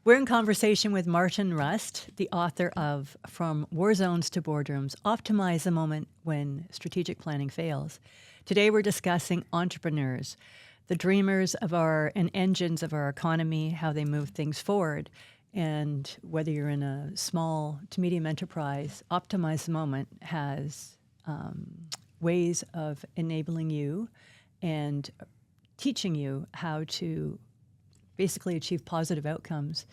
We're in conversation with Martin Rust, the author of From War Zones to Boardrooms, Optimize the Moment When Strategic Planning Fails. Today we're discussing entrepreneurs, the dreamers of and engines of our economy, how they move things forward. And whether you're in a small to medium enterprise, Optimize the Moment has ways of enabling you and teaching you how to basically achieve positive outcomes,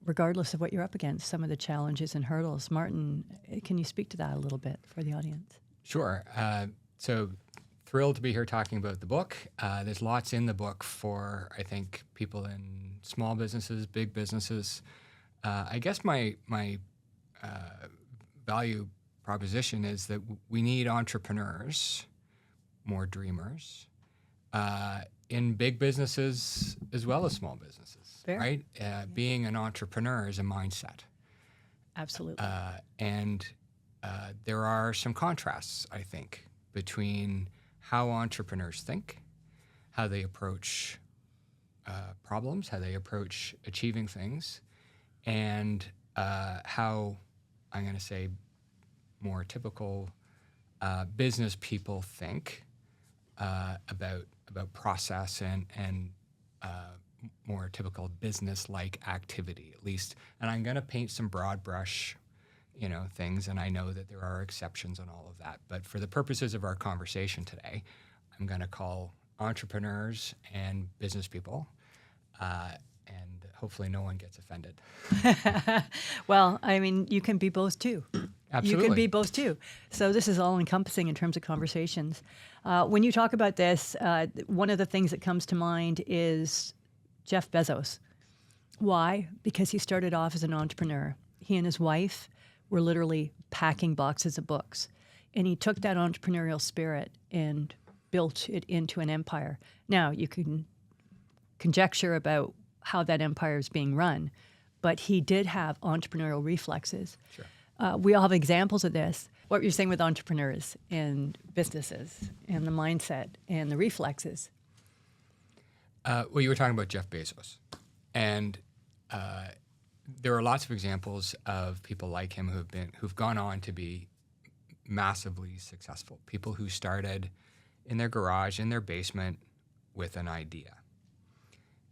regardless of what you're up against, some of the challenges and hurdles. Martin, can you speak to that a little bit for the audience? Sure. So thrilled to be here talking about the book. There's lots in the book for, I think, people in small businesses, big businesses. I guess my value proposition is that we need entrepreneurs, more dreamers, in big businesses as well as small businesses, Fair. right? Being an entrepreneur is a mindset. Absolutely. And there are some contrasts, I think, between how entrepreneurs think, how they approach problems, how they approach achieving things, and how, I'm going to say, more typical business people think about process and more typical business-like activity, at least. And I'm going to paint some broad brush, things, and I know that there are exceptions on all of that. But for the purposes of our conversation today, I'm going to call entrepreneurs and business people, and hopefully no one gets offended. Well, I mean, you can be both too. Absolutely. You can be both too. So this is all encompassing in terms of conversations. When you talk about this, one of the things that comes to mind is Jeff Bezos. Why? Because he started off as an entrepreneur. He and his wife were literally packing boxes of books. And he took that entrepreneurial spirit and built it into an empire. Now, you can conjecture about how that empire is being run, but he did have entrepreneurial reflexes. Sure. We all have examples of this. What you're saying with entrepreneurs and businesses and the mindset and the reflexes. Well, you were talking about Jeff Bezos, and there are lots of examples of people like him who've gone on to be massively successful. People who started in their garage, in their basement, with an idea,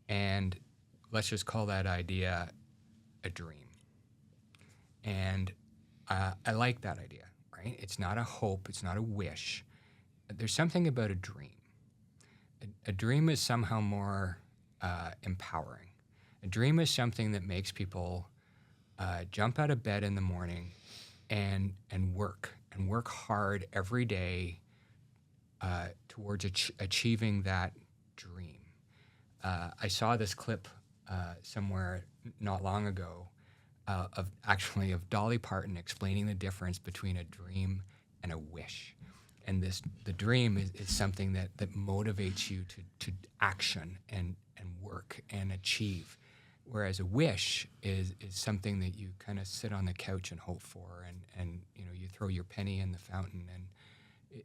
and let's just call that idea a dream. And I like that idea, right? It's not a hope, it's not a wish. There's something about a dream. A dream is somehow more empowering. A dream is something that makes people jump out of bed in the morning and work hard every day towards achieving that dream. I saw this clip somewhere not long ago of Dolly Parton explaining the difference between a dream and a wish. And the dream is something that motivates you to action and work and achieve. Whereas a wish is something that you kind of sit on the couch and hope for, and you throw your penny in the fountain and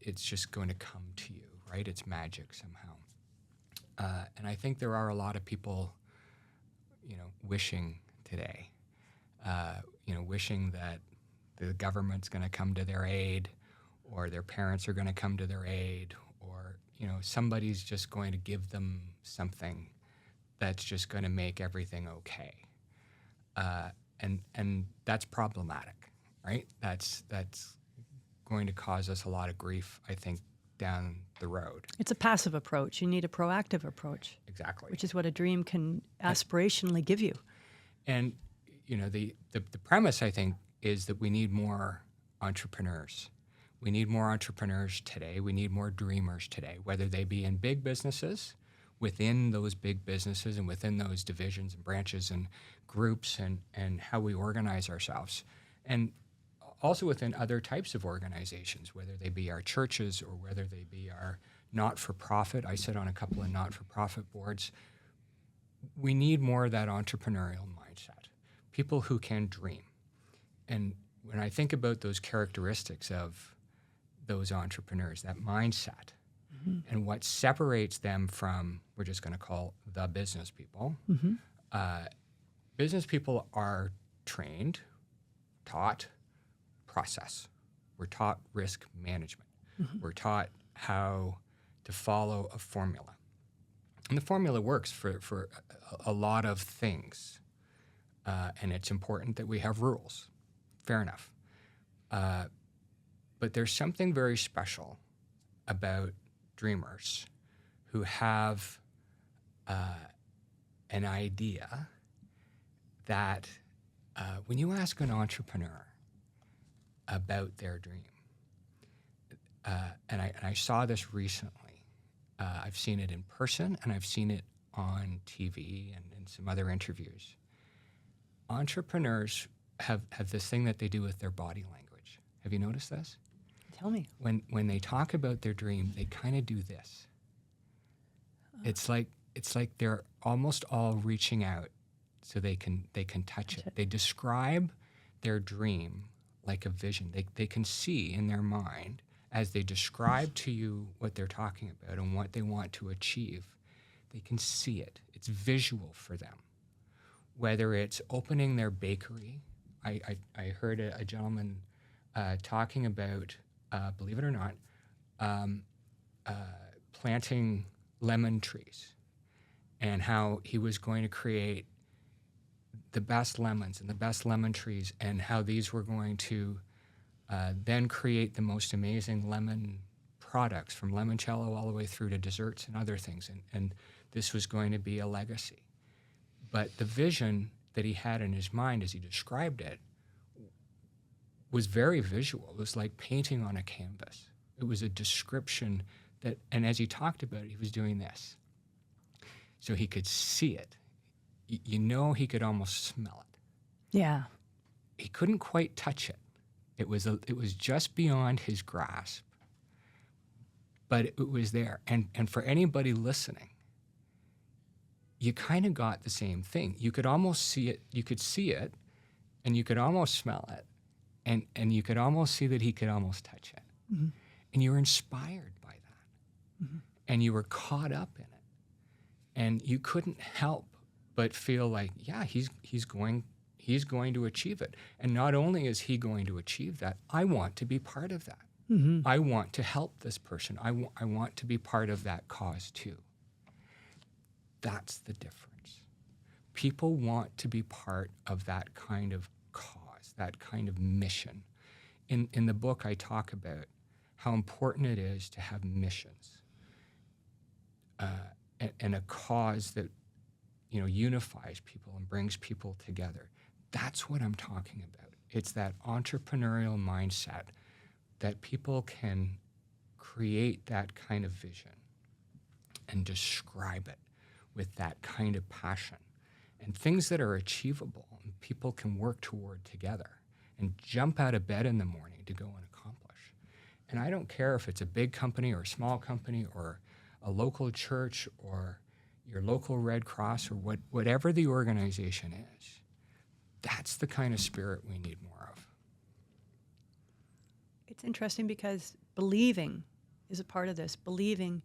it's just going to come to you, right? It's magic somehow. And I think there are a lot of people, wishing today, wishing that the government's going to come to their aid, or their parents are going to come to their aid, or somebody's just going to give them something that's just going to make everything okay. And that's problematic, right? That's going to cause us a lot of grief, I think, down the road. It's a passive approach. You need a proactive approach. Exactly. Which is what a dream can aspirationally give you. And the premise, I think, is that we need more entrepreneurs. We need more entrepreneurs today. We need more dreamers today, whether they be in big businesses, within those big businesses and within those divisions and branches and groups and how we organize ourselves. And also within other types of organizations, whether they be our churches or whether they be our not-for-profit. I sit on a couple of not-for-profit boards. We need more of that entrepreneurial mindset, people who can dream. And when I think about those characteristics of those entrepreneurs, that mindset, and what separates them from, we're just going to call the business people, business people are trained, taught process. We're taught risk management. We're taught how to follow a formula. And the formula works for a lot of things. And it's important that we have rules. Fair enough. But there's something very special about dreamers who have an idea that when you ask an entrepreneur about their dream, and I saw this recently. I've seen it in person, and I've seen it on TV and in some other interviews. Entrepreneurs have this thing that they do with their body language. Have you noticed this? Tell me. When they talk about their dream, they kind of do this. It's like they're almost all reaching out so they can touch it. They describe their dream like a vision. They can see in their mind as they describe to you what they're talking about and what they want to achieve. They can see it. It's visual for them. Whether it's opening their bakery, I heard a gentleman talking about, believe it or not, planting lemon trees and how he was going to create the best lemons and the best lemon trees and how these were going to then create the most amazing lemon products from limoncello all the way through to desserts and other things. And this was going to be a legacy. But the vision that he had in his mind as he described it was very visual. It was like painting on a canvas. It was a description that, and as he talked about it, he was doing this. So he could see it. You know, he could almost smell it. Yeah. He couldn't quite touch it. It was just beyond his grasp, but it was there. And for anybody listening, you kind of got the same thing. You could almost see it. You could see it, and you could almost smell it, and you could almost see that he could almost touch it. Mm-hmm. And you were inspired by that, and you were caught up in it, and you couldn't help but feel like, yeah, he's going to achieve it. And not only is he going to achieve that, I want to be part of that. Mm-hmm. I want to help this person. I want to be part of that cause too. That's the difference. People want to be part of that kind of cause, that kind of mission. In the book, I talk about how important it is to have missions and a cause that unifies people and brings people together. That's what I'm talking about. It's that entrepreneurial mindset that people can create that kind of vision and describe it with that kind of passion and things that are achievable and people can work toward together and jump out of bed in the morning to go and accomplish. And I don't care if it's a big company or a small company or a local church or your local Red Cross or whatever the organization is. That's the kind of spirit we need more of. It's interesting because believing is a part of this, believing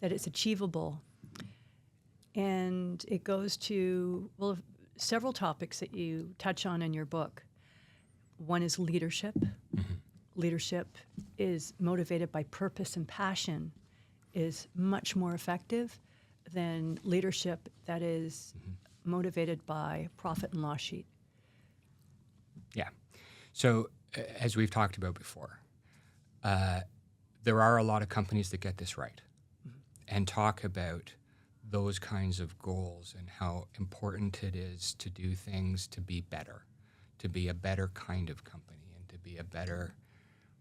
that it's achievable. And it goes to, well, several topics that you touch on in your book. One is leadership. Mm-hmm. Leadership is motivated by purpose and passion, is much more effective than leadership that is motivated by profit and loss sheet. Yeah. So as we've talked about before, there are a lot of companies that get this right and talk about those kinds of goals and how important it is to do things to be better, to be a better kind of company and to be a better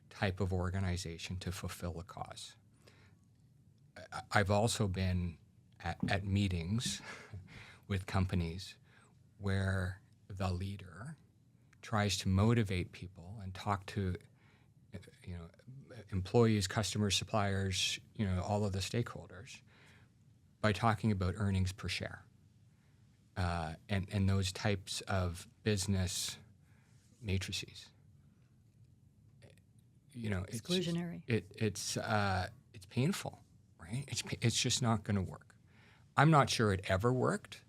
type of organization to fulfill a cause. I've also been at meetings with companies where the leader tries to motivate people and talk to employees, customers, suppliers, all of the stakeholders by talking about earnings per share and those types of business matrices. Exclusionary. It's painful, right? It's just not going to work. I'm not sure it ever worked,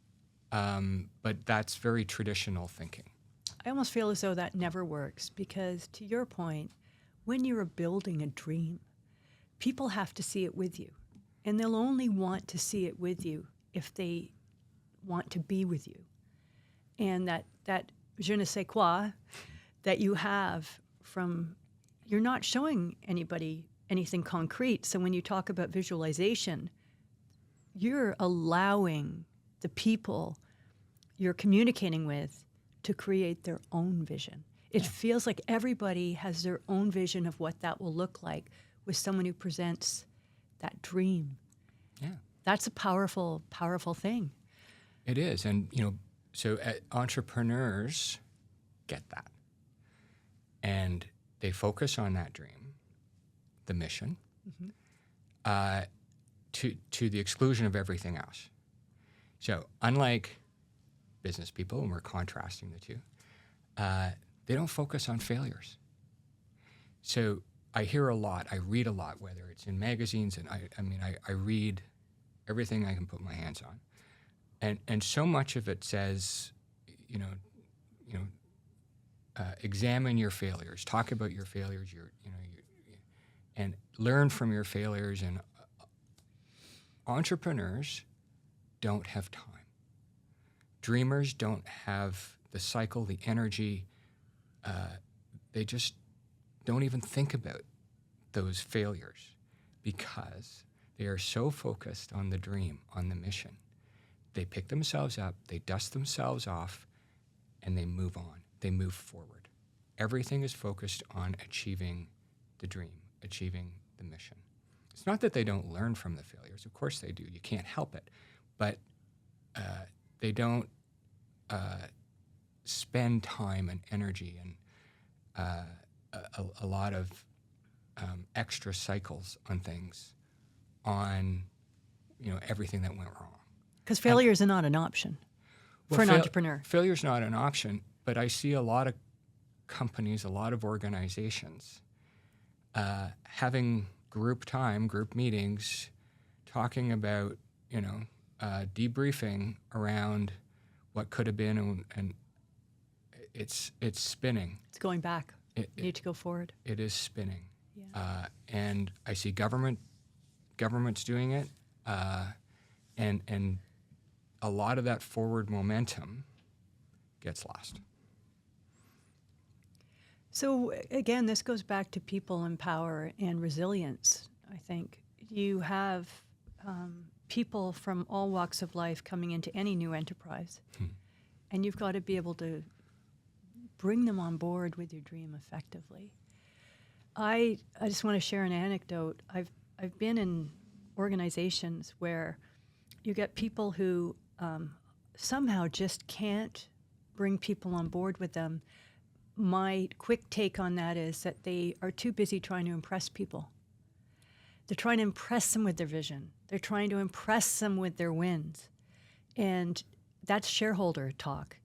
But that's very traditional thinking. I almost feel as though that never works because, to your point, when you're building a dream, people have to see it with you. And they'll only want to see it with you if they want to be with you. And that je ne sais quoi that you have from, you're not showing anybody anything concrete. So when you talk about visualization, you're allowing the people you're communicating with to create their own vision. It feels like everybody has their own vision of what that will look like with someone who presents that dream. Yeah. That's a powerful, powerful thing. It is. And, so entrepreneurs get that. And they focus on that dream, the mission, to the exclusion of everything else. So unlike business people, and we're contrasting the two, they don't focus on failures. So I hear a lot, I read a lot, whether it's in magazines, and I read everything I can put my hands on. And so much of it says, examine your failures, talk about your failures, and learn from your failures. And entrepreneurs don't have time. Dreamers don't have the cycle, the energy. They just don't even think about those failures because they are so focused on the dream, on the mission. They pick themselves up, they dust themselves off, and they move on. They move forward. Everything is focused on achieving the dream, achieving the mission. It's not that they don't learn from the failures. Of course they do. You can't help it. But they don't spend time and energy and a lot of extra cycles on things, on everything that went wrong. Because failure is not an option for an entrepreneur. Failure is not an option, but I see a lot of companies, a lot of organizations having group meetings, talking about, debriefing around what could have been, and it's spinning. It's going back. You need to go forward. It is spinning. Yeah. And I see governments doing it, and a lot of that forward momentum gets lost. So again, this goes back to people in power and resilience, I think. You have people from all walks of life coming into any new enterprise, and you've got to be able to bring them on board with your dream effectively. I just want to share an anecdote. I've been in organizations where you get people who somehow just can't bring people on board with them. My quick take on that is that they are too busy trying to impress people. They're trying to impress them with their vision. They're trying to impress them with their wins. And that's shareholder talk.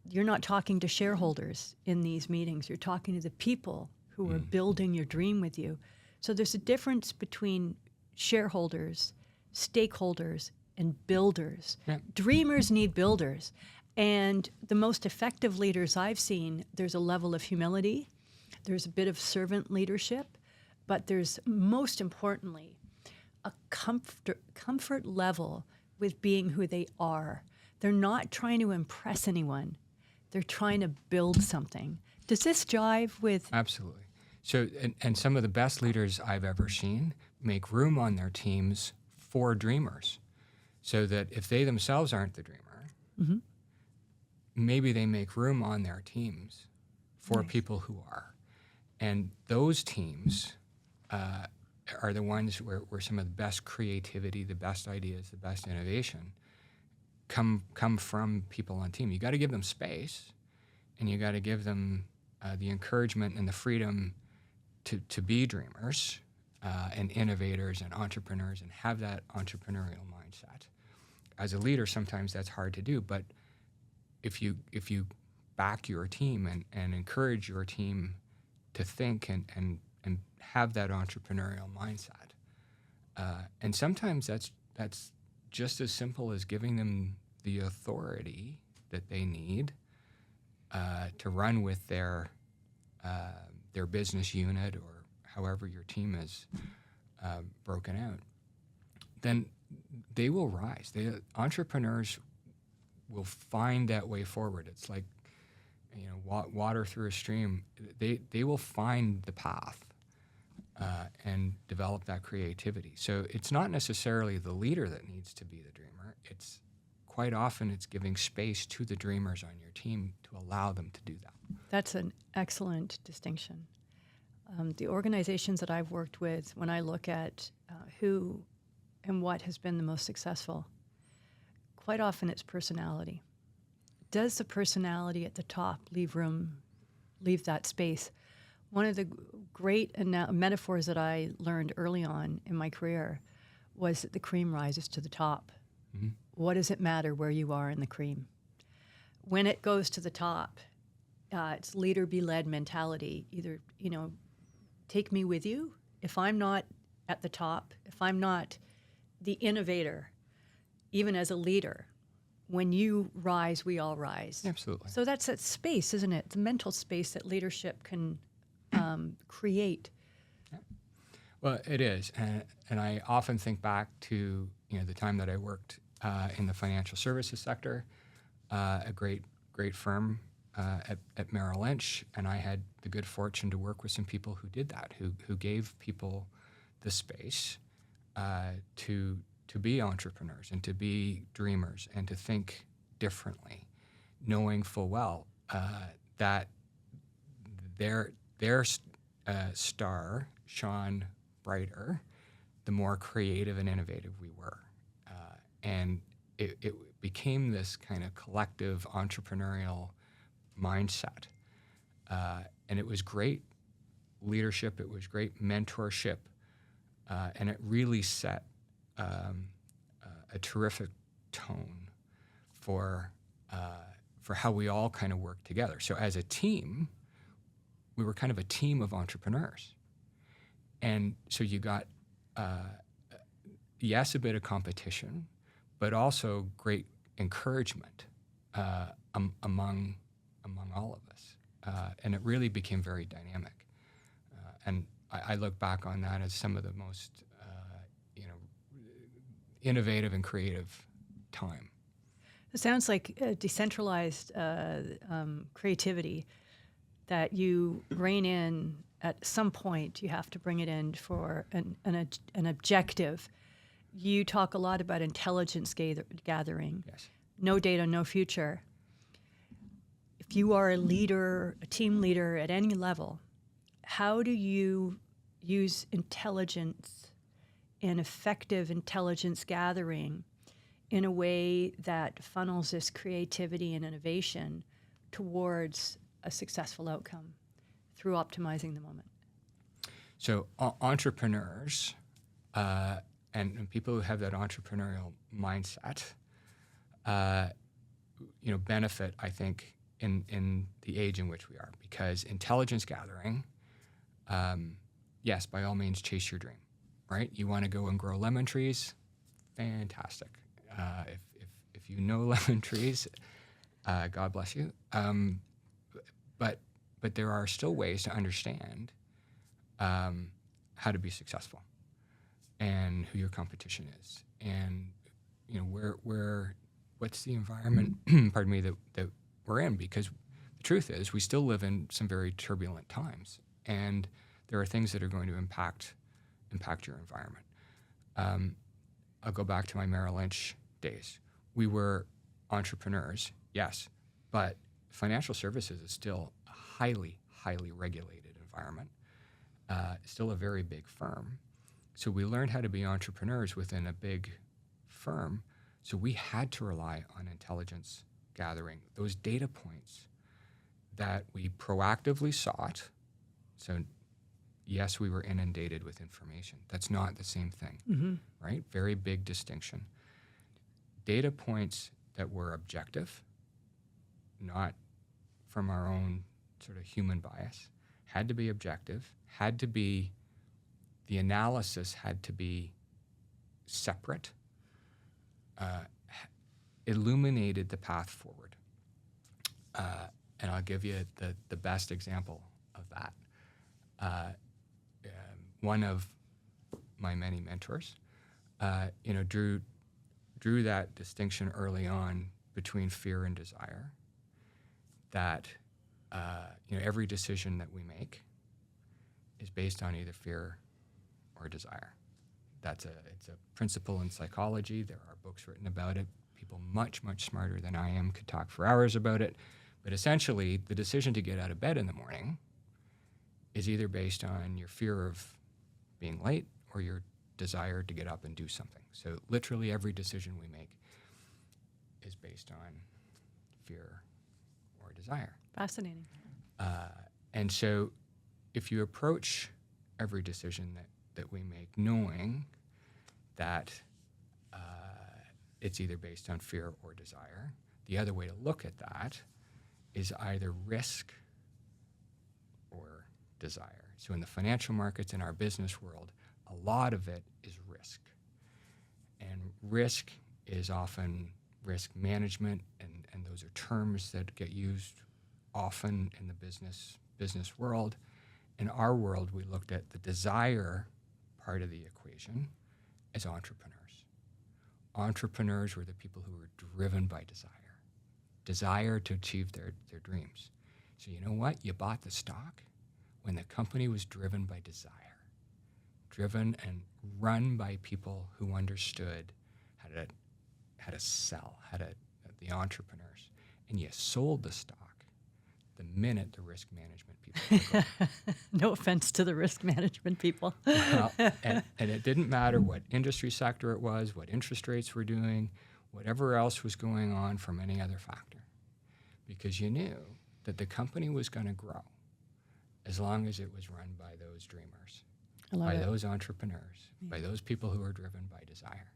You're not talking to shareholders in these meetings. You're talking to the people who are building your dream with you. So there's a difference between shareholders, stakeholders, and builders. Yeah. Dreamers need builders. And the most effective leaders I've seen, there's a level of humility, there's a bit of servant leadership, but there's most importantly a comfort level with being who they are. They're not trying to impress anyone. They're trying to build something. Does this jive with? Absolutely. So, and some of the best leaders I've ever seen make room on their teams for dreamers, so that if they themselves aren't the dreamer, maybe they make room on their teams for people who are. And those teams are the ones where some of the best creativity, the best ideas, the best innovation come from people on team. You got to give them space, and you got to give them the encouragement and the freedom to be dreamers and innovators and entrepreneurs and have that entrepreneurial mindset. As a leader, sometimes that's hard to do, but if you back your team and encourage your team to think and have that entrepreneurial mindset, and sometimes that's just as simple as giving them the authority that they need to run with their business unit or however your team is broken out, then they will rise. Entrepreneurs will find that way forward. It's like, water through a stream. They will find the path and develop that creativity. So it's not necessarily the leader that needs to be the dreamer. It's quite often it's giving space to the dreamers on your team to allow them to do that. That's an excellent distinction. The organizations that I've worked with, when I look at who and what has been the most successful, quite often it's personality. Does the personality at the top leave that space? One of the great metaphors that I learned early on in my career was that the cream rises to the top. Mm-hmm. What does it matter where you are in the cream? When it goes to the top, it's leader be led mentality. Either, take me with you. If I'm not at the top, if I'm not the innovator, even as a leader, when you rise, we all rise. Absolutely. So that's that space, isn't it? The mental space that leadership can create. Yeah. Well, it is, and I often think back to the time that I worked in the financial services sector, a great firm at Merrill Lynch, and I had the good fortune to work with some people who did that, who gave people the space to be entrepreneurs and to be dreamers and to think differently, knowing full well that their star shone brighter the more creative and innovative we were. And it became this kind of collective entrepreneurial mindset. And it was great leadership, it was great mentorship, and it really set a terrific tone for how we all kind of work together. So as a team, we were kind of a team of entrepreneurs. And so you got, yes, a bit of competition, but also great encouragement among all of us. And it really became very dynamic. And I look back on that as some of the most innovative and creative time. It sounds like decentralized creativity that you rein in at some point. You have to bring it in for an objective. You talk a lot about intelligence gathering. Yes. No data, no future. If you are a leader, a team leader at any level, how do you use intelligence and effective intelligence gathering in a way that funnels this creativity and innovation towards a successful outcome through optimizing the moment? So entrepreneurs and people who have that entrepreneurial mindset, benefit, I think, in the age in which we are, because intelligence gathering, yes, by all means, chase your dream, right? You want to go and grow lemon trees, fantastic. If you know lemon trees, God bless you. But there are still ways to understand how to be successful and who your competition is, and what's the environment, pardon me, that we're in, because the truth is we still live in some very turbulent times, and there are things that are going to impact your environment. I'll go back to my Merrill Lynch days. We were entrepreneurs, yes, but financial services is still a highly, highly regulated environment, still a very big firm. So we learned how to be entrepreneurs within a big firm. So we had to rely on intelligence gathering, those data points that we proactively sought. So yes, we were inundated with information. That's not the same thing, right? Very big distinction. Data points that were objective, not from our own sort of human bias, had to be objective, the analysis had to be separate. illuminated the path forward. And I'll give you the best example of that. One of my many mentors, drew that distinction early on between fear and desire. That every decision that we make is based on either fear or desire. It's a principle in psychology. There are books written about it. People much, much smarter than I am could talk for hours about it. But essentially, the decision to get out of bed in the morning is either based on your fear of being late or your desire to get up and do something. So literally every decision we make is based on fear or desire. Fascinating. And so if you approach every decision that we make knowing that it's either based on fear or desire, the other way to look at that is either risk or desire. So in the financial markets, in our business world, a lot of it is risk. And risk is often risk management, and those are terms that get used often in the business world. In our world, we looked at the desire part of the equation as entrepreneurs. Entrepreneurs were the people who were driven by desire to achieve their dreams. So you know what? You bought the stock when the company was driven by desire, driven and run by people who understood how to sell, the entrepreneurs. And you sold the stock the minute the risk management people took over. No offense to the risk management people. Well, and it didn't matter what industry sector it was, what interest rates were doing, whatever else was going on from any other factor. Because you knew that the company was going to grow as long as it was run by those dreamers, by those entrepreneurs, by those people who are driven by desire.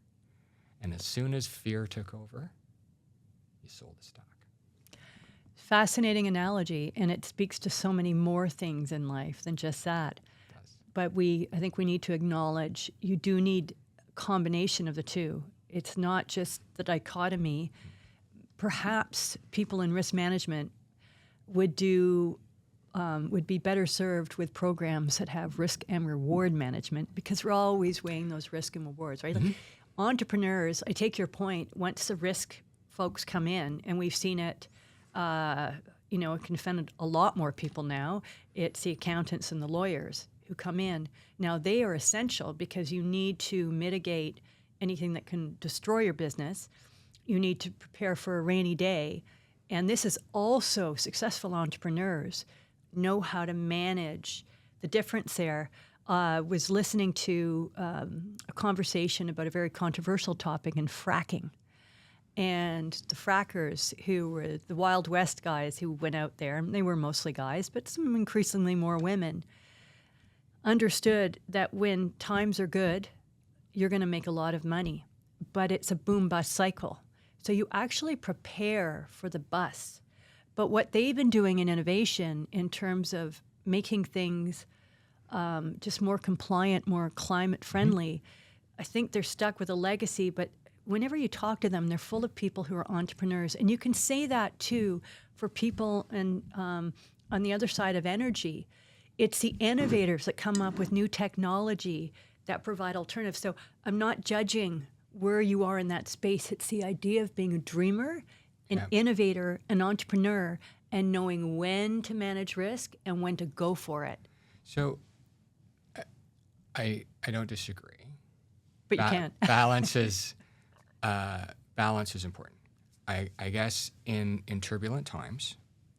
And as soon as fear took over, you sold the stock. Fascinating analogy, and it speaks to so many more things in life than just that. It does. But I think we need to acknowledge you do need a combination of the two. It's not just the dichotomy. Perhaps people in risk management would be better served with programs that have risk and reward management, because we're always weighing those risk and rewards, right? Mm-hmm. Entrepreneurs, I take your point, once the risk folks come in, and we've seen it, it can offend a lot more people now. It's the accountants and the lawyers who come in. Now, they are essential because you need to mitigate anything that can destroy your business. You need to prepare for a rainy day. And this is also successful entrepreneurs know how to manage the difference there. Was listening to a conversation about a very controversial topic in fracking. And the frackers, who were the Wild West guys who went out there, and they were mostly guys, but some increasingly more women, understood that when times are good, you're going to make a lot of money. But it's a boom-bust cycle. So you actually prepare for the bust. But what they've been doing in innovation in terms of making things just more compliant, more climate-friendly, I think they're stuck with a legacy, but whenever you talk to them, they're full of people who are entrepreneurs. And you can say that, too, for people on the other side of energy. It's the innovators that come up with new technology that provide alternatives. So I'm not judging where you are in that space. It's the idea of being a dreamer, an innovator, an entrepreneur, and knowing when to manage risk and when to go for it. So I don't disagree. But you can't. Balance is important. I guess in turbulent times,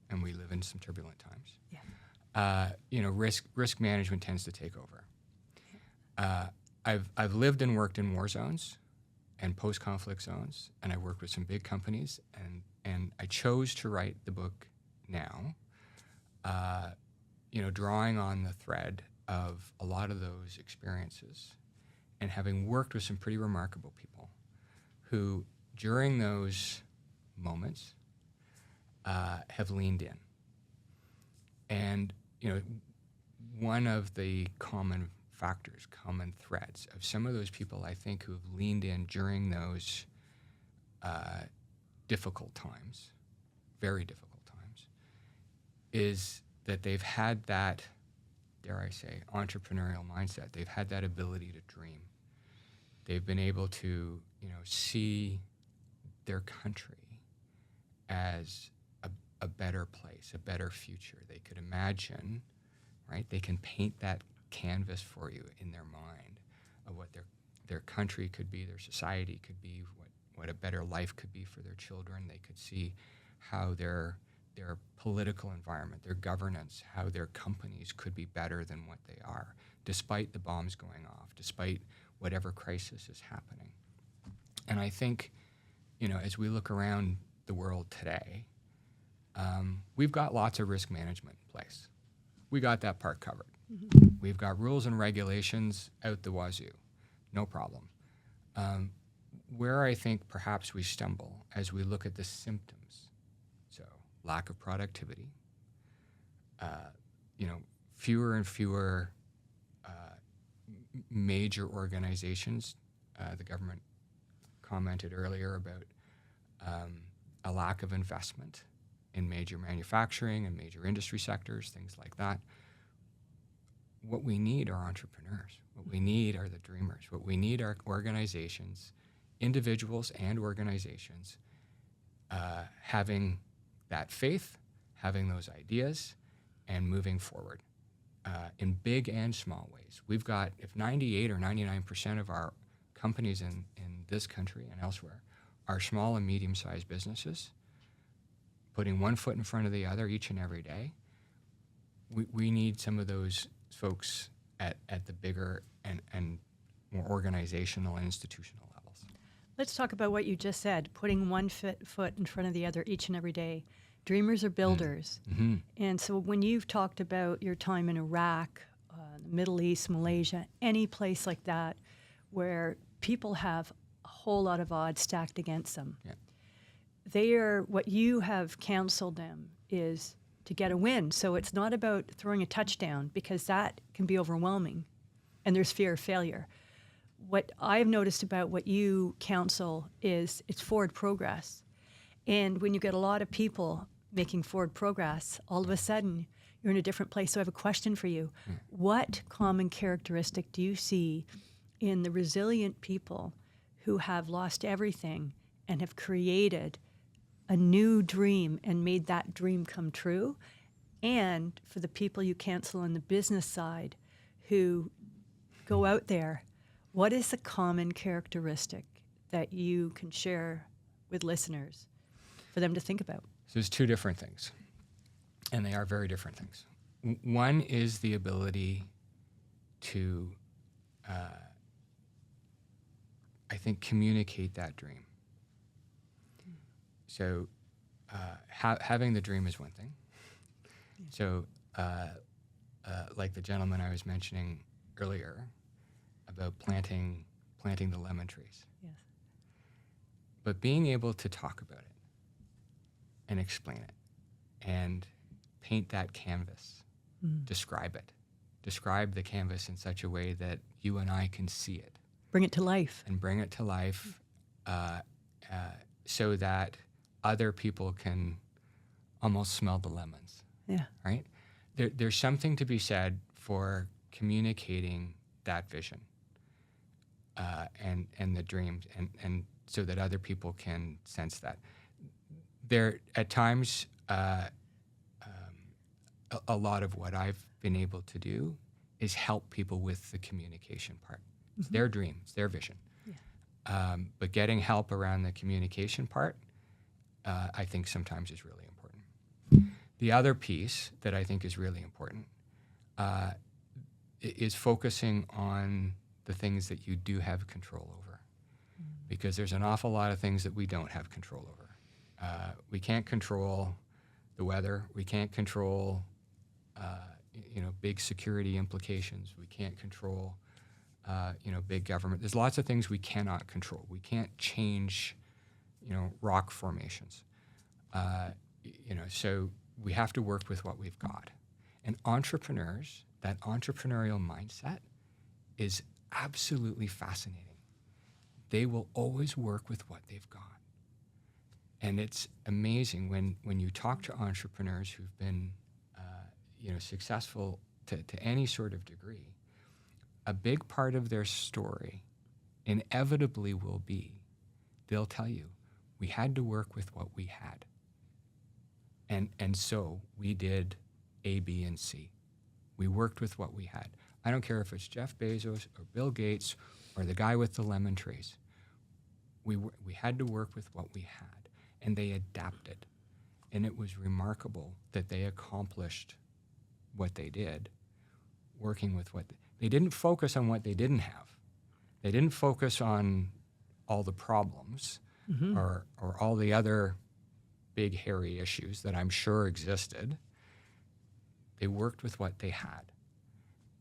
and we live in some turbulent times, risk management tends to take over. I've lived and worked in war zones and post-conflict zones, and I worked with some big companies, and I chose to write the book now, drawing on the thread of a lot of those experiences, and having worked with some pretty remarkable people who, during those moments, have leaned in. And, one of the common factors, common threads of some of those people, I think, who have leaned in during those difficult times, very difficult times, is that they've had that, dare I say, entrepreneurial mindset. They've had that ability to dream. They've been able to, see their country as a better place, a better future. They could imagine, right? They can paint that canvas for you in their mind of what their country could be, their society could be, what a better life could be for their children. They could see how their political environment, their governance, how their companies could be better than what they are, despite the bombs going off, despite whatever crisis is happening. And I think, as we look around the world today, we've got lots of risk management in place. We got that part covered. Mm-hmm. We've got rules and regulations out the wazoo, no problem. Where I think perhaps we stumble as we look at the symptoms, so lack of productivity, fewer and fewer major organizations. The government commented earlier about a lack of investment in major manufacturing and major industry sectors, things like that. What we need are entrepreneurs. What we need are the dreamers. What we need are organizations, individuals and organizations, having that faith, having those ideas, and moving forward in big and small ways. We've got, if 98 or 99% of our companies in this country and elsewhere are small and medium-sized businesses, putting one foot in front of the other each and every day, we need some of those folks at the bigger and more organizational and institutional levels. Let's talk about what you just said, putting one foot in front of the other each and every day. Dreamers are builders. Mm-hmm. And so when you've talked about your time in Iraq, the Middle East, Malaysia, any place like that where people have a whole lot of odds stacked against them, what you have counseled them is to get a win. So it's not about throwing a touchdown, because that can be overwhelming and there's fear of failure. What I've noticed about what you counsel is it's forward progress. And when you get a lot of people making forward progress, all of a sudden you're in a different place. So I have a question for you. What common characteristic do you see in the resilient people who have lost everything and have created a new dream and made that dream come true? And for the people you counsel on the business side who go out there, what is the common characteristic that you can share with listeners for them to think about? So there's two different things, and they are very different things. One is the ability to, I think, communicate that dream. So having the dream is one thing. So like the gentleman I was mentioning earlier about planting the lemon trees. Yes. But being able to talk about it and explain it and paint that canvas, describe the canvas in such a way that you and I can see it. Bring it to life. And bring it to life so that other people can almost smell the lemons. Yeah. Right? There's something to be said for communicating that vision and the dreams, and so that other people can sense that. There, at times, a lot of what I've been able to do is help people with the communication part. It's their dream, it's their vision. Yeah. But getting help around the communication part, I think sometimes is really important. The other piece that I think is really important is focusing on the things that you do have control over. Because there's an awful lot of things that we don't have control over. We can't control the weather. We can't control, big security implications. We can't control, big government. There's lots of things we cannot control. We can't change, rock formations. So we have to work with what we've got. And entrepreneurs, that entrepreneurial mindset is absolutely fascinating. They will always work with what they've got. And it's amazing when you talk to entrepreneurs who've been, successful to any sort of degree. A big part of their story inevitably will be, they'll tell you, we had to work with what we had. And so we did A, B, and C. We worked with what we had. I don't care if it's Jeff Bezos or Bill Gates or the guy with the lemon trees. We had to work with what we had, and they adapted. And it was remarkable that they accomplished what they did, working with what they didn't focus on what they didn't have. They didn't focus on all the problems or all the other big, hairy issues that I'm sure existed. They worked with what they had.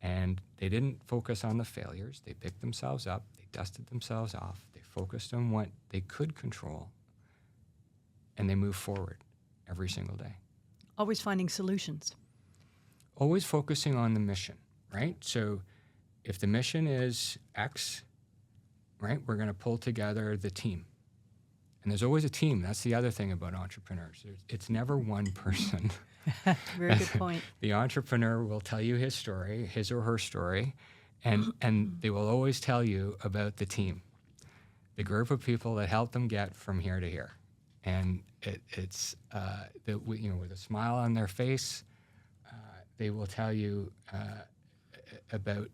And they didn't focus on the failures. They picked themselves up. They dusted themselves off. They focused on what they could control. And they moved forward every single day. Always finding solutions. Always focusing on the mission, right? So if the mission is X, right, we're going to pull together the team. And there's always a team. That's the other thing about entrepreneurs. It's never one person. Very good point. The entrepreneur will tell you his story, his or her story, and they will always tell you about the team, the group of people that helped them get from here to here. And it's with a smile on their face, they will tell you about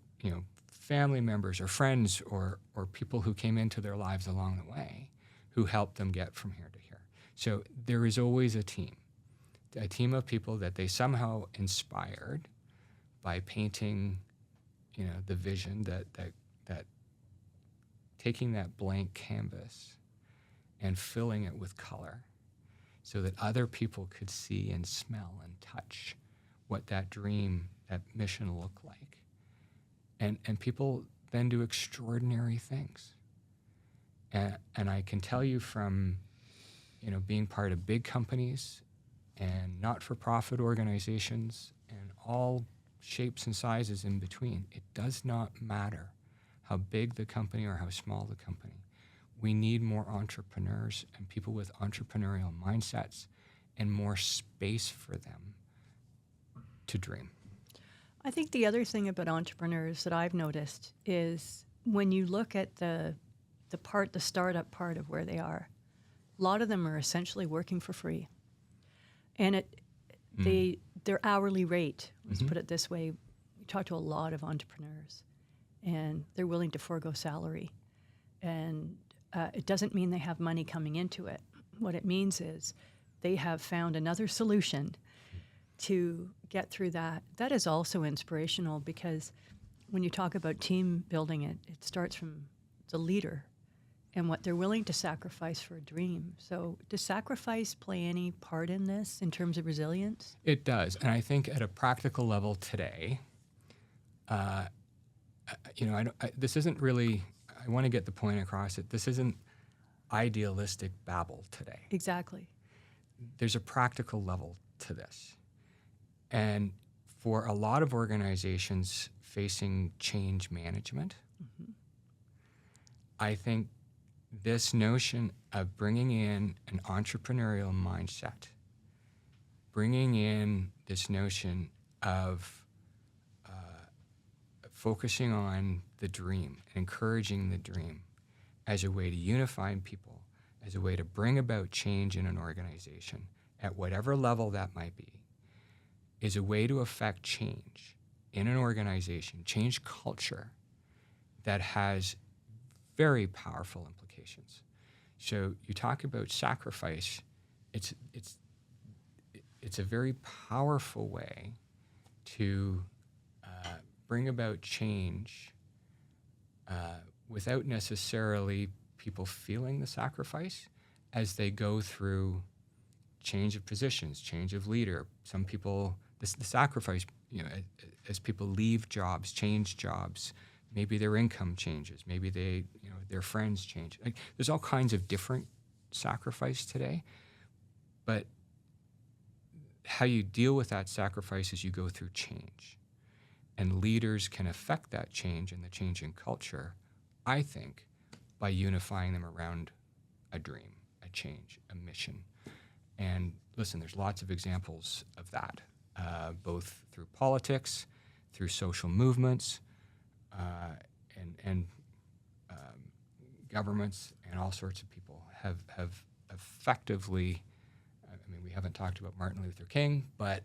family members or friends or people who came into their lives along the way who helped them get from here to here. So there is always a team of people that they somehow inspired by painting, the vision that taking that blank canvas and filling it with color so that other people could see and smell and touch what that dream, that mission looked like. And people then do extraordinary things. And I can tell you from, being part of big companies and not-for-profit organizations and all shapes and sizes in between, it does not matter how big the company or how small the company. We need more entrepreneurs and people with entrepreneurial mindsets and more space for them to dream. I think the other thing about entrepreneurs that I've noticed is when you look at the startup part of where they are, a lot of them are essentially working for free. And their hourly rate, let's put it this way, we talk to a lot of entrepreneurs, and they're willing to forego salary. And it doesn't mean they have money coming into it. What it means is they have found another solution to get through that. That is also inspirational because when you talk about team building, it starts from the leader and what they're willing to sacrifice for a dream. So does sacrifice play any part in this in terms of resilience? It does. And I think at a practical level today, this isn't really, I want to get the point across that this isn't idealistic babble today. Exactly. There's a practical level to this. And for a lot of organizations facing change management, I think this notion of bringing in an entrepreneurial mindset, bringing in this notion of focusing on the dream, encouraging the dream as a way to unify people, as a way to bring about change in an organization at whatever level that might be, is a way to affect change in an organization, change culture that has very powerful implications. So you talk about sacrifice. It's a very powerful way to bring about change without necessarily people feeling the sacrifice as they go through change of positions, change of leader. Some people, the sacrifice, as people leave jobs, change jobs, maybe their income changes, maybe their friends change. Like, there's all kinds of different sacrifice today, but how you deal with that sacrifice is you go through change. And leaders can affect that change and the change in culture, I think, by unifying them around a dream, a change, a mission. And listen, there's lots of examples of that, both through politics, through social movements, and governments, and all sorts of people have effectively. I mean, we haven't talked about Martin Luther King, but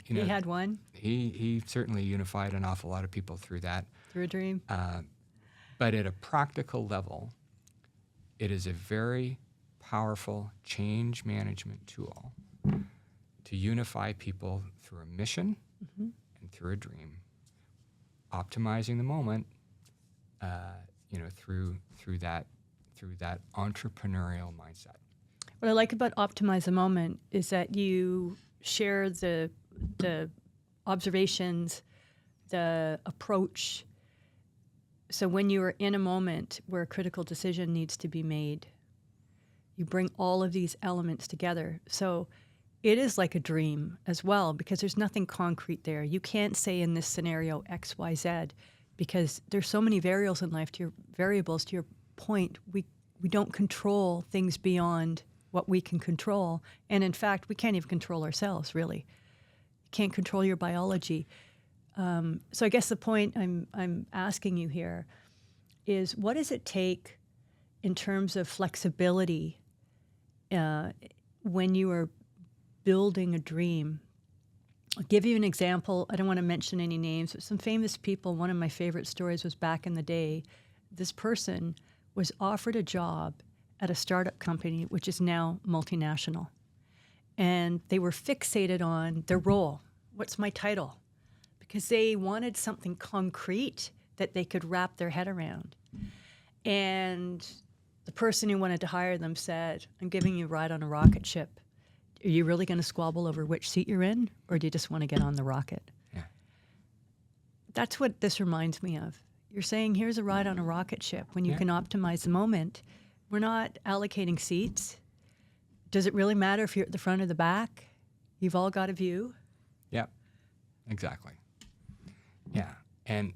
He had one He certainly unified an awful lot of people through that. through a dream. But at a practical level, it is a very powerful change management tool to unify people through a mission and through a dream, optimizing the moment, through that entrepreneurial mindset. What I like about Optimize the Moment is that you share the observations, the approach. So when you are in a moment where a critical decision needs to be made, you bring all of these elements together. So it is like a dream as well, because there's nothing concrete there. You can't say in this scenario X, Y, Z, because there's so many variables in life. To your point, we don't control things beyond what we can control, and in fact, we can't even control ourselves. Really, you can't control your biology. So I guess the point I'm asking you here is, what does it take in terms of flexibility when you are building a dream? I'll give you an example. I don't want to mention any names, but some famous people. One of my favorite stories was back in the day. This person was offered a job at a startup company, which is now multinational. And they were fixated on their role. What's my title? Because they wanted something concrete that they could wrap their head around. And the person who wanted to hire them said, I'm giving you a ride on a rocket ship. Are you really going to squabble over which seat you're in, or do you just want to get on the rocket? Yeah. That's what this reminds me of. You're saying, here's a ride on a rocket ship when you can optimize the moment. We're not allocating seats. Does it really matter if you're at the front or the back? You've all got a view. Yeah, exactly. Yeah, and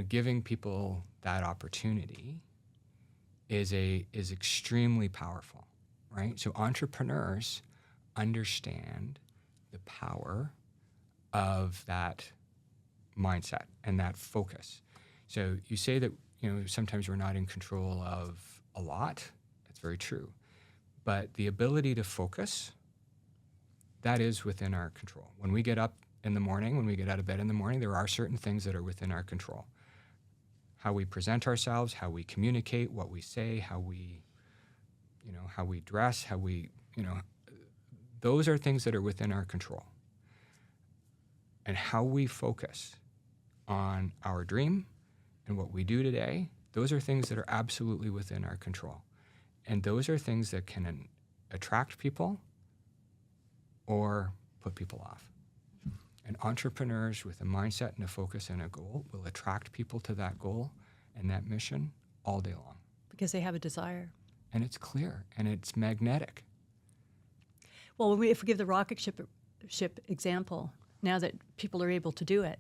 giving people that opportunity is extremely powerful, right? So entrepreneurs understand the power of that mindset and that focus. So you say that sometimes we're not in control of a lot. That's very true. But the ability to focus, that is within our control. When we get up in the morning, when we get out of bed in the morning, there are certain things that are within our control. How we present ourselves, how we communicate, what we say, how we dress, those are things that are within our control. And how we focus on our dream and what we do today, those are things that are absolutely within our control. And those are things that can attract people or put people off. And entrepreneurs with a mindset and a focus and a goal will attract people to that goal and that mission all day long. Because they have a desire. And it's clear and it's magnetic. Well, if we give the rocket ship example, now that people are able to do it,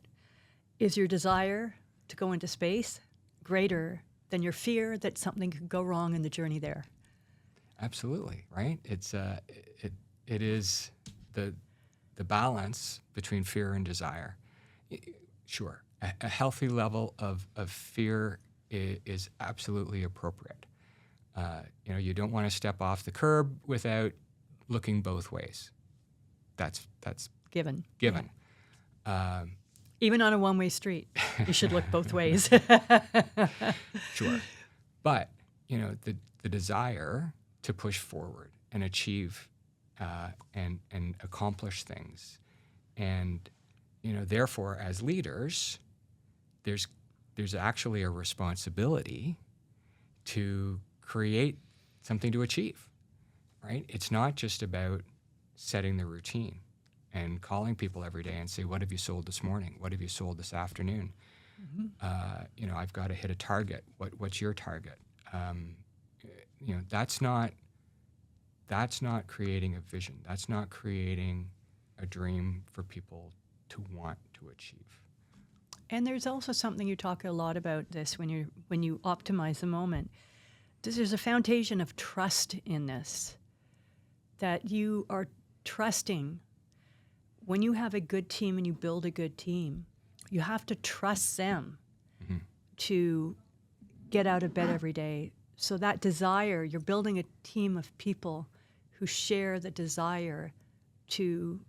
is your desire to go into space greater than your fear that something could go wrong in the journey there? Absolutely, right? It's it is the balance between fear and desire. Sure, a healthy level of fear is absolutely appropriate. You don't want to step off the curb without looking both ways. That's Given. Yeah. Even on a one-way street, you should look both ways. Sure. But, the desire to push forward and achieve and accomplish things. And, therefore, as leaders, there's actually a responsibility to create something to achieve, right? It's not just about setting the routine and calling people every day and say, what have you sold this morning? What have you sold this afternoon? Mm-hmm. I've got to hit a target. What's your target? That's not creating a vision. That's not creating a dream for people to want to achieve. And there's also something you talk a lot about this when you optimize the moment. there's a foundation of trust in this, that you are trusting. When you have a good team and you build a good team, you have to trust them to get out of bed every day. So that desire, you're building a team of people who share the desire to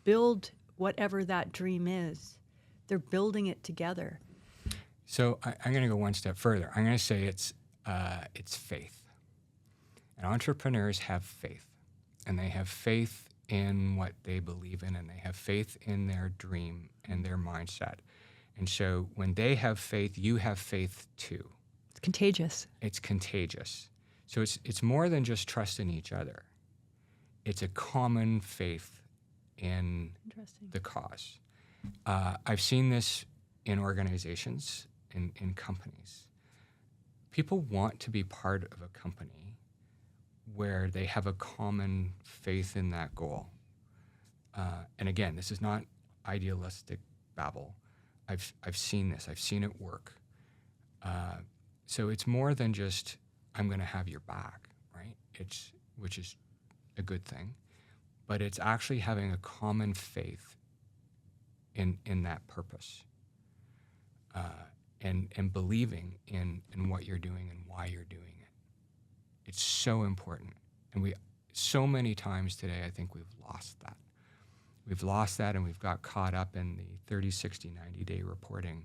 build whatever that dream is. They're building it together. So I'm going to go one step further. I'm going to say it's faith. And entrepreneurs have faith. And they have faith in what they believe in, and they have faith in their dream and their mindset. And so when they have faith, you have faith too. It's contagious. It's contagious. So it's more than just trust in each other. It's a common faith in the cause. I've seen this in organizations, in companies. People want to be part of a company where they have a common faith in that goal. And again, this is not idealistic babble. I've seen this. I've seen it work. So it's more than just, I'm going to have your back, right? Which is a good thing. But it's actually having a common faith in that purpose. And believing in what you're doing and why you're doing it. It's so important. And so many times today, I think we've lost that. We've lost that, and we've got caught up in the 30, 60, 90-day reporting,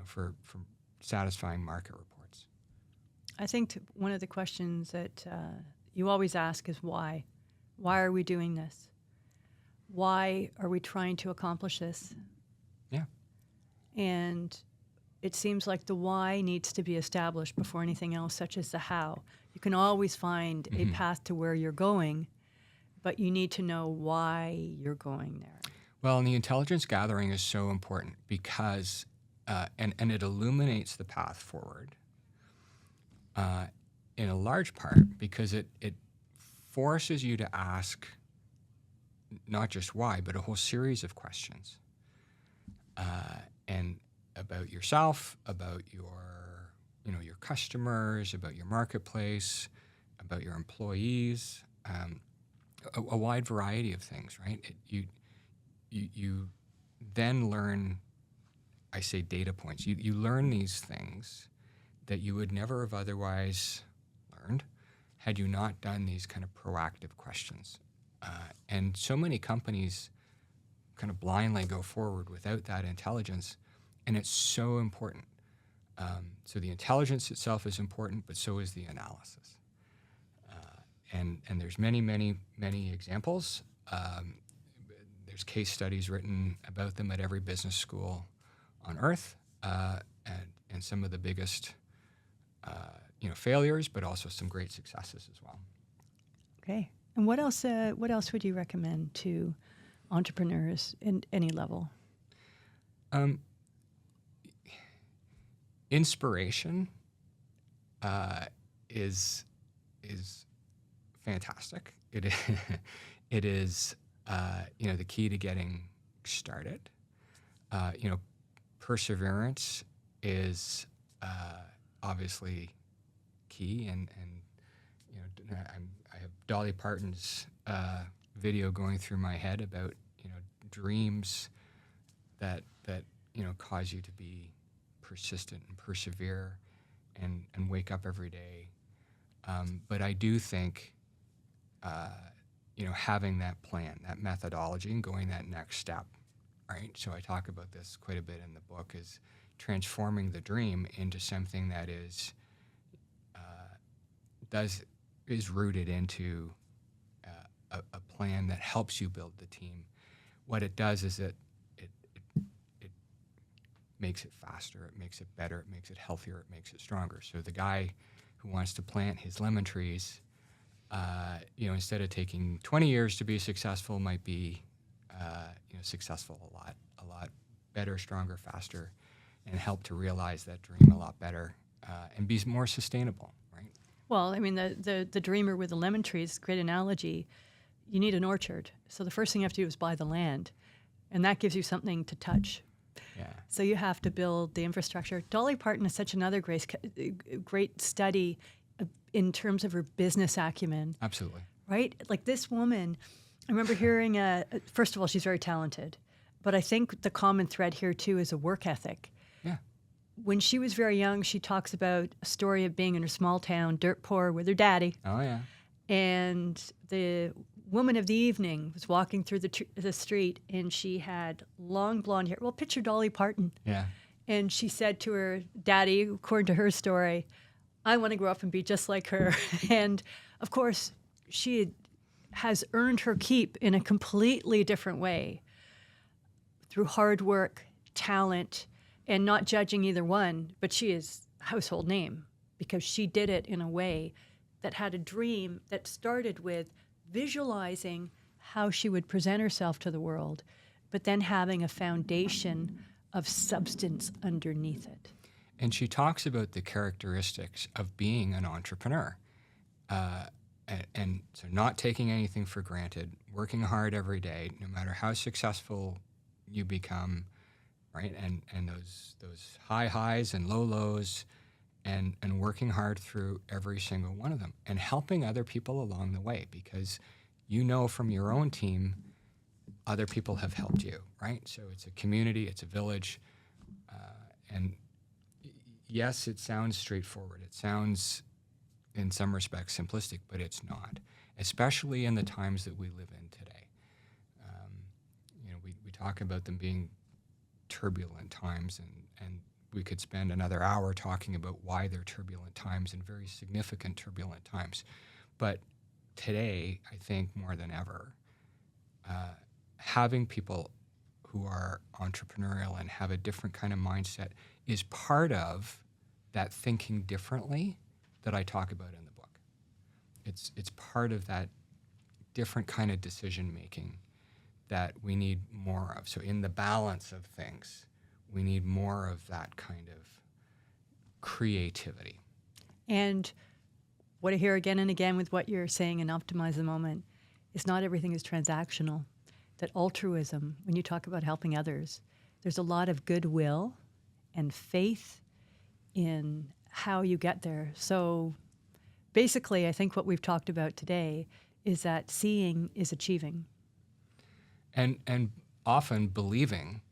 for satisfying market reports. I think one of the questions that you always ask is why? Why are we doing this? Why are we trying to accomplish this? Yeah. And it seems like the why needs to be established before anything else, such as the how. You can always find a path to where you're going, but you need to know why you're going there. Well, and the intelligence gathering is so important because, and it illuminates the path forward in a large part because it forces you to ask not just why, but a whole series of questions. And about yourself, about your customers, about your marketplace, about your employees, a wide variety of things, right? You then learn, I say data points. You learn these things that you would never have otherwise learned had you not done these kind of proactive questions. And so many companies kind of blindly go forward without that intelligence, and it's so important. So the intelligence itself is important, but so is the analysis. And there's many, many, many examples. There's case studies written about them at every business school on earth, and some of the biggest failures, but also some great successes as well. Okay. And what else would you recommend to entrepreneurs in any level? Inspiration is fantastic. It is the key to getting started. Perseverance is obviously key, and I have Dolly Parton's video going through my head about dreams that cause you to be persistent and persevere and wake up every day. But I do think having that plan, that methodology, and going that next step, right? So I talk about this quite a bit in the book, is transforming the dream into something that is rooted into a plan that helps you build the team. What it does is it makes it faster, it makes it better, it makes it healthier, it makes it stronger. So the guy who wants to plant his lemon trees, instead of taking 20 years to be successful, might be successful a lot better, stronger, faster, and help to realize that dream a lot better and be more sustainable, right? Well, I mean, the dreamer with the lemon trees, great analogy. You need an orchard. So the first thing you have to do is buy the land. And that gives you something to touch. Yeah. So you have to build the infrastructure. Dolly Parton is such another great study in terms of her business acumen, Absolutely. right? Like this woman, I remember hearing, first of all, she's very talented, but I think the common thread here too is a work ethic. Yeah. When she was very young, she talks about a story of being in her small town, dirt poor, with her daddy. Oh, yeah. And the woman of the evening was walking through the street, and she had long blonde hair. Well, picture Dolly Parton. Yeah. And she said to her daddy, according to her story, I want to grow up and be just like her. And of course, she has earned her keep in a completely different way through hard work, talent, and not judging either one, but she is a household name because she did it in a way that had a dream that started with visualizing how she would present herself to the world, but then having a foundation of substance underneath it. And she talks about the characteristics of being an entrepreneur. And so not taking anything for granted, working hard every day, no matter how successful you become, right? And those high highs and low lows, and working hard through every single one of them, and helping other people along the way, because you know from your own team, other people have helped you, right? So it's a community, it's a village, and yes, it sounds straightforward. It sounds, in some respects, simplistic, but it's not, especially in the times that we live in today. We talk about them being turbulent times, and we could spend another hour talking about why they're turbulent times and very significant turbulent times. But today, I think more than ever, having people who are entrepreneurial and have a different kind of mindset is part of that thinking differently that I talk about in the book. It's part of that different kind of decision making that we need more of. So in the balance of things, we need more of that kind of creativity. And what I hear again and again with what you're saying in Optimize the Moment is not everything is transactional. That altruism, when you talk about helping others, there's a lot of goodwill and faith in how you get there. So basically, I think what we've talked about today is that seeing is achieving. And often believing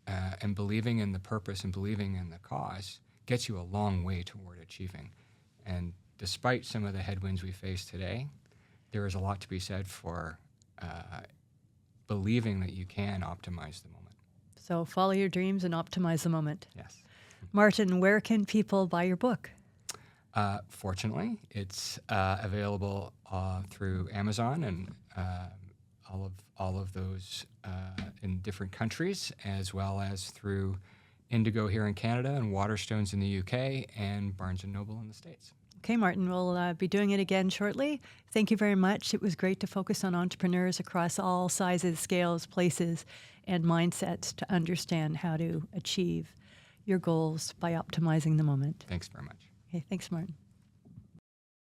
and believing in the purpose and believing in the cause gets you a long way toward achieving. And despite some of the headwinds we face today, there is a lot to be said for believing that you can optimize the moment. So follow your dreams and optimize the moment. Yes. Martin, where can people buy your book? Fortunately, it's available through Amazon and all of those in different countries, as well as through Indigo here in Canada and Waterstones in the UK and Barnes & Noble in the States. Okay, Martin, we'll be doing it again shortly. Thank you very much. It was great to focus on entrepreneurs across all sizes, scales, places, and mindsets to understand how to achieve your goals by optimizing the moment. Thanks very much. Okay, thanks, Martin.